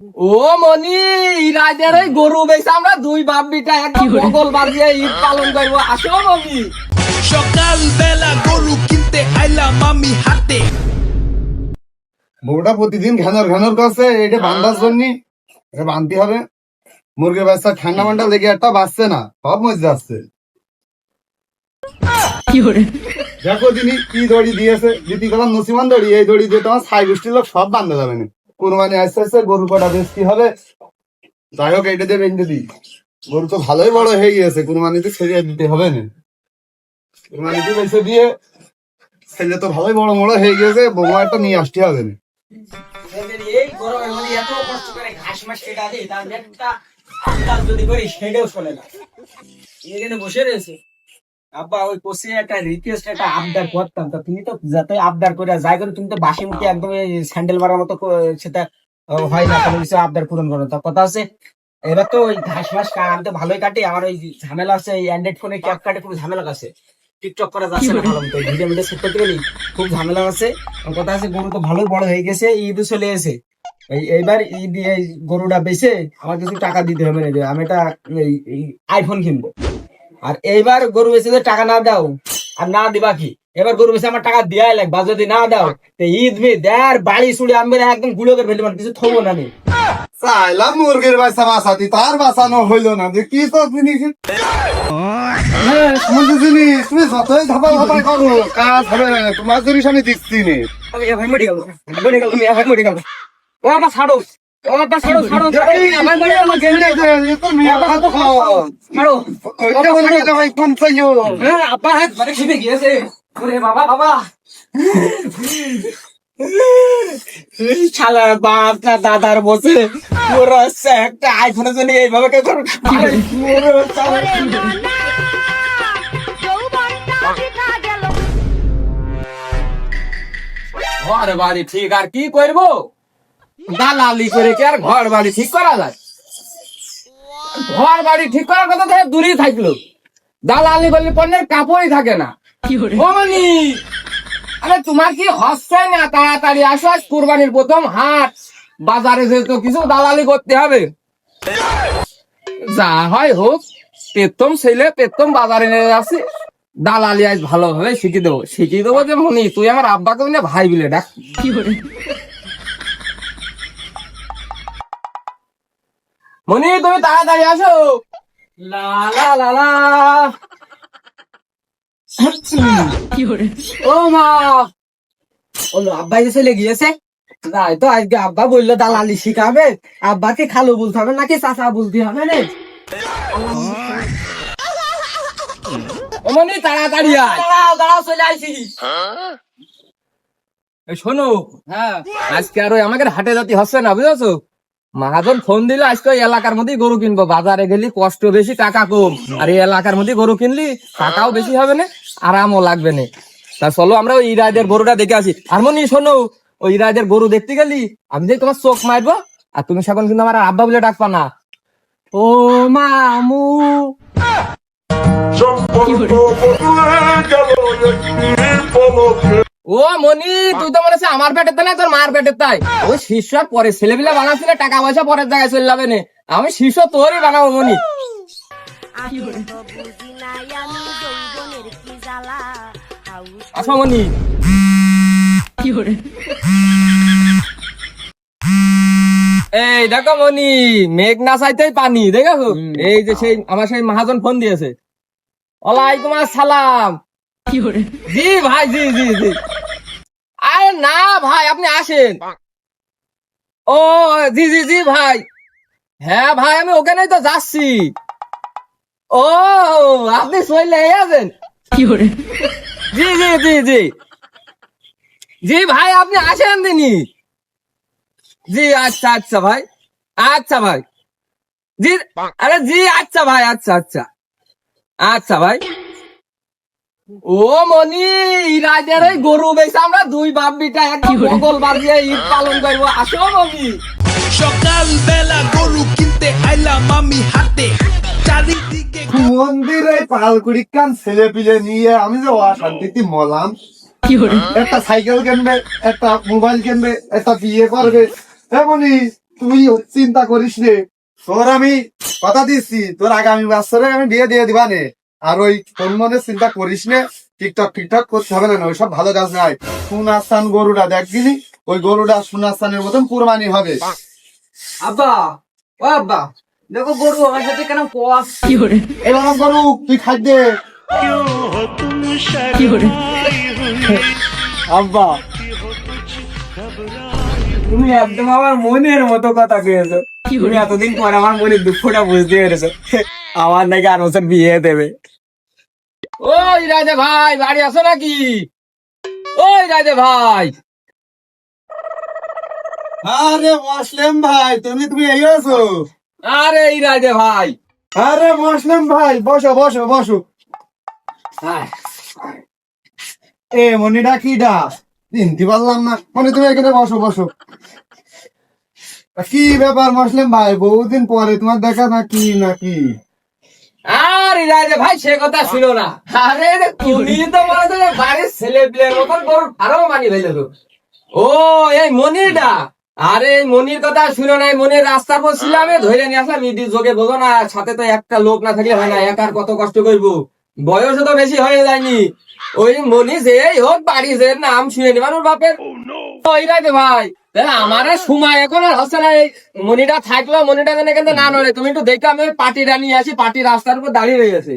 ও মনি, রাতের ওই গরু বেচে আমরা দুই বাপ বিটা একদম বগল বাজিয়ে ঈদ পালন করবো। আসো মনি। সকাল বেলা গরু কিনতে আইলাম আমি হাটে। বউটা প্রতিদিন ঘ্যানর ঘ্যানর করছে, এটা বান্ধার জন্য এটা বানতে হবে। মুরগির বাচ্চা ঠান্ডা মান্ডা লেগে একটা বাঁচছে না, সব মজে যাচ্ছে। দেখো তিনি কি দড়ি দিয়েছে, দিদি গেলাম নসিমান দড়ি, এই দড়ি দিয়ে তোমার ছাই গোষ্ঠীর লোক সব বান্ধা যাবে না। কোরবানি আস্তে আস্তে গরু কটা বেশি হবে। যাই হোক এটা দিয়ে বেঁধে দিই। গরু তো ভালোই বড় হয়ে গিয়েছে, কোরবানিতে ছেড়ে দিতে হবে না। কোরবানিতে বেঁচে দিয়ে ছেলে তো ভালোই বড় বড় হয়ে গিয়েছে, বৌমা একটা নিয়ে আসতে হবে না। এই গরমের মধ্যে এত কষ্ট করে ঘাস মাস কেটে দিই, তার একটা আন্দাজ যদি করি সেটাও শোনে না। এখানে বসে রয়েছে। আব্বা ওই কোসে একটা রিকোয়েস্ট একটা আবদার করতাম, তা তুমি তো যাতে আবদার করে যাই করে, তুমি তো বাসি মুখে একদম স্যান্ডেল মারার মতো সেটা হয় না, কোনো কিছু আবদার পূরণ করো। তা কথা আছে এবার তো ওই ঘাস মাস আমি তো ভালোই কাটি, আমার ওই ঝামেলা আছে এই অ্যান্ড্রয়েড ফোনে ক্যাপ কাটে খুব ঝামেলা আছে, টিকটক করা যাচ্ছে না ভালো মতো, ভিডিও মিডিও সেট করতে গেলি খুব ঝামেলা আছে। কথা আছে গরু তো ভালোই বড় হয়ে গেছে, ঈদও চলে এসে এইবার ঈদ এই গরুটা বেচে আমার কিছু টাকা দিতে হবে না, আমি একটা আইফোন কিনবো। আর এইবার গরু বেচে যদি টাকা না দাও আর না দিবা কি, এবার গরু বেচে আমার টাকা দেওয়াই লাগবে, আর যদি না দাও তো ঈদ মে দেয়ার বাড়ি চুড়ে আমি একদম গুলো করে ফেলতে পারি, কিছু থবো না আমি। চাইলাম মুরগির বাচ্চা বাঁচাতি, তার বাঁচানো হইলো না। যে কি তো জিনিস সমুদ্র জিনিস, তুমি যতই ধাপা ধাপা করো কাজ হবে না, তোমার জিনিস আমি দিচ্ছি নে। আমি এখন মরে গেল, মরে গেল, তুমি এখন মরে গেল। ও আব্বা ছাড়ো, ও আব্বা ছাড়ো, ছাড়ো, ছাড়ো, আমার মরে গেল, ছাড়ো। হ্যাঁ আব্বা হাত মানে ছিপে গিয়েছে। ওরে বাবা বাবা, শালার বাপ না দাদার বসে ওর হচ্ছে একটা আইফোনের জন্য এইভাবে কে করো। ঘর বাড়ি ঠিক আর কি করবো, দালালি করে কি আর ঘর বাড়ি ঠিক করা যায়? ঘর বাড়ি ঠিক করার কথা থেকে দূরেই থাকলো, দালালি করলে পণ্যের কাপড়ই থাকে না। ওমনি, আরে তোমার কি হচ্ছে না? তাড়াতাড়ি আসো, আজ কুরবানির প্রথম হাট, বাজারে যেহেতু কিছু দালালি করতে হবে। যা হয় হোক, প্রথম ছেলে প্রথম বাজারে নিয়ে যাচ্ছি, দালালি আজ ভালোভাবে শিখিয়ে দেবো যে মনি তুই আমার আব্বাকে না ভাই বিলে ডাক। মনি তুমি তাড়াতাড়ি আসো। লা লা লা লা। ও মা, ও আব্বা যে চলে গিয়েছে, তাই তো আজকে আব্বা বললো দালালি শিখাবে। আব্বাকে খালু বলতে হবে নাকি চাচা বলতে হবে না? ও মনি তাড়াতাড়ি আয়। দাঁড়াও দাঁড়াও, চলে আইছি। শোনো, হ্যাঁ আজকে আর ওই আমাদের হাটে জাতি হচ্ছে না, বুঝেছো? মহাজন ফোন দিলে আজকে ওই এলাকার মধ্যে গরু কিনবো, বাজারে গেলি কষ্ট বেশি টাকা কম, আর এই এলাকার মধ্যে গরু কিনলি টাকাও বেশি হবে না, আরামও লাগবে না। তা চলো আমরা ওই ইরাদের গরুটা দেখে আসি। আর মনি শোনো, ওই ইরাদের গরু দেখতে গেলি আমি যে তোমার চোখ মারবো, আর তুমি সেখন কিন্তু আমার আব্বা বলে ডাকবা না। ও মামু, ও মনি তুই তো মনে হচ্ছে আমার পেটের তাই না তোর মার পেটের তাই? ওই শিষ্য পরে ছেলেপিলা বানাচ্ছিলে, টাকা পয়সা পরের জায়গায় চলে যাবে না, আমি শিষ্য তোরই বানাবো মনি। আসো মনি। এই দেখো মনি, মেঘ না চাইতেই পানি, দেখো এই যে সেই আমার সেই মহাজন ফোন দিয়েছে। ওয়ালাইকুম আসসালাম। জি ভাই, জি জি জি। আরে না ভাই, আপনি আসেন। ও জি জি জি ভাই, হ্যাঁ ভাই আমি ওখানেই তো যাচ্ছি। ও আপনি চলে আছেন? জি জি জি জি জি ভাই, আপনি আসেন দিনি। জি আচ্ছা আচ্ছা ভাই, আচ্ছা ভাই, জি আরে জি আচ্ছা ভাই, আচ্ছা আচ্ছা আচ্ছা ভাই। ও মনি, রাতের ওই গরু বেচে আমরা দুই বাপ বিটা একদম বগল বাজিয়ে ঈদ পালন করবো। আসো মনি। সকাল বেলা গরু কিনতে আইলাম আমি হাটে। চারিদিকে মন্দিরে পালকুড়ি কান ছেলে পিলে নিয়ে আমি যে অশান্তিতে মলাম। একটা সাইকেল কিনবে, একটা মোবাইল কিনবে, একটা বিয়ে করবে, এমনই তুই চিন্তা করিস রে, তোর আমি কথা দিচ্ছি, তোর আগামী বছরে আমি বিয়ে দিয়ে দিবা নে। আর ওই তোর মনে চিন্তা করিস নে, টিকটক করতে হবে না, ওইসব ভালো কাজ নাই। সুনাস্তান গরুটা দেখবি, ওই গরুটা সুনাস্তানের মতন কুরবানি হবে। আব্বা, ও আব্বা, দেখো গরু আমার সাথে কেন কোয়াস। এবার গরু তুই খাদ্যে। আব্বা, তুমি একদম আমার মনের মতো কথা কয়েছো। তুমি এতদিন পর আমার মনের দুঃখটা বুঝতে পেরেছো। আমার নাকি আর বছর বিয়ে দেবে। ওই রাজা ভাই, বাড়ি আছো নাকি? ওই রাজা ভাই, আরে মুসলিম ভাই, তুমি এই আছো? আরে এই রাজা ভাই। আরে মুসলিম ভাই, বসো বসো বসো। এ মনিটা কিডা? চিনতে পারলাম না। মনে তুমি এখানে বসো বসো। কি ব্যাপার মুসলিম ভাই, বহুদিন পরে তোমার দেখা নাকি? আরে রাজা ভাই, সে কথা ছিল না। আরে তুমি তো মনে হচ্ছে বাড়ির ছেলে পেলের মতন গরুর ফার্ম বানিয়ে ফেলেছো। ও এই মনিরটা, আরে এই মনির কথা শুনো না। মনির রাস্তার পর ছিলাম, ধরে নিয়ে আসলাম। ইদি যোগে বোঝো না, সাথে তো একটা লোক না থাকলে হয় না, একার কত কষ্ট করবো। বয়সও তো বেশি হয়ে যায়নি। ওই মনি যেই হোক, বাড়ি যে নাম শুনে নিবান ওর বাপের। ওই রাজা ভাই, আমার আর সময় এখন আর হচ্ছে না। এই মনিটা থাকলো, মনিটা যেন কিন্তু না নড়ে। তুমি একটু দেখো, আমি ওই পাটিটা নিয়ে আসি। পাটি রাস্তার উপর দাঁড়িয়ে রয়েছে।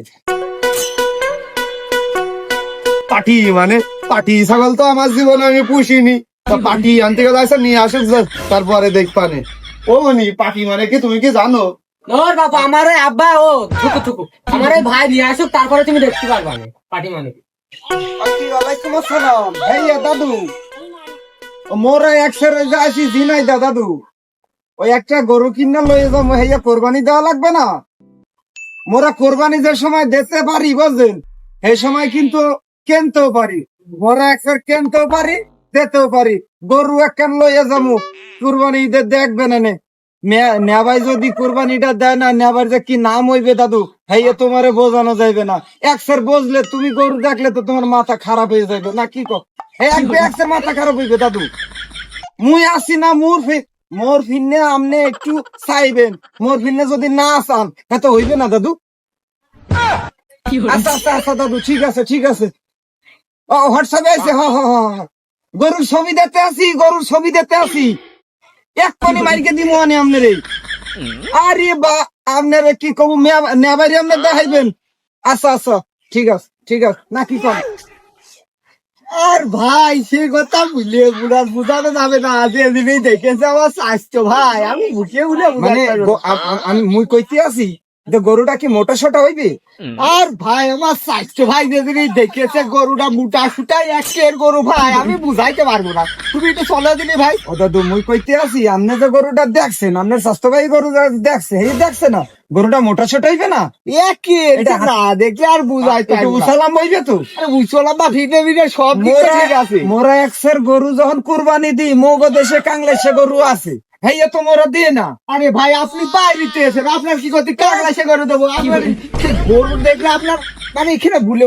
পাটি মানে? পাটি ছাগল তো আমার জীবনে আমি পুষিনি। তা পাটি আনতে গেলে আসে নিয়ে আসুক, তারপরে দেখবানে। ও মনি, পাটি মানে কি তুমি কি জানো? ওর বাবা, আমার ওই আব্বা, ও থুকু আমার ওই ভাই নিয়ে আসুক, তারপরে তুমি দেখতে পারবা না পাটি মানে কি। ওয়ালাইকুম আসসালাম। ভাইয়া দাদু, মোরা একসাথে যাচ্ছি জিনাই দাদু। ওই একটা গরু কিনা লয়ে যাবো, ভাইয়া কোরবানি দেওয়া লাগবে না? মোরা কোরবানি যে সময় দিতে পারি বুঝলেন, সেই সময় কিন্তু কিনতেও পারি। মোরা একসাথে কিনতেও পারি, দিতেও পারি। গরু একখান লইয়া যাবো, কোরবানি ঈদের দেখবে না নে। নেবাই যদি কোরবানিটা দেয় না, নেবার যে কি নাম হইবে দাদু, ভাইয়া তোমারে বোঝানো যাইবে না। একসার বুঝলে তুমি গরু দেখলে তো তোমার মাথা খারাপ হয়ে যাবে না, কি কো? একসার মাথা খারাপ হইবে দাদু। মুই আসি না, মোর ফিরনে আমনে একটু চাইবেন। মোর ফিরনে যদি না চান, এত হইবে না দাদু। আচ্ছা আচ্ছা আচ্ছা দাদু, ঠিক আছে। ও হোয়াটসঅ্যাপে আছে, গরুর ছবি দেখতে আসি। এক কোনি মাইকে দিব আনি আপনারে। আরে বা, আপনারে কি কব, নেবারি আপনি দেখাইবেন। আচ্ছা, ঠিক আছে না, কি কর? আর ভাই, সে কথা বুঝানো যাবে না। যেদিনই দেখেছে আমার স্বাস্থ্য ভাই, আমি বুঝিয়ে মানে আমি মুই কইতে আছি যে গরুটা কি মোটা সোটা হইবে? আর ভাই, আমার স্বাস্থ্য ভাই যেদিনই দেখেছে গরুটা মোটা সুটা একের গরু ভাই, আমি বুঝাইতে পারবো না। তুমি একটু চলে দিলি ভাই। ও দাদু, মুই কইতে আছি, আপনি যে গরুটা দেখছেন, আপনার স্বাস্থ্য ভাই গরু দেখছে, এই দেখছে না গরুটা মোটা সোটা হইবে না? একের না দেখলে আর বুঝাইতে উসালাম হইবে তো। উসালাম বা ভিড়ে সব ঠিক আছে। মোরা একসের গরু যখন কুরবানি দিই, মগ দেশে কাংলাইশে গরু আছে, ভাইয়া তো মোরা দিয়ে না। আরে ভাই, আপনি বাইরেতে এসেন, আপনার কি করতে কাংলাইশে গরু দেবো? আপনার গরু দেখলে আপনার মানে এখানে ভুলে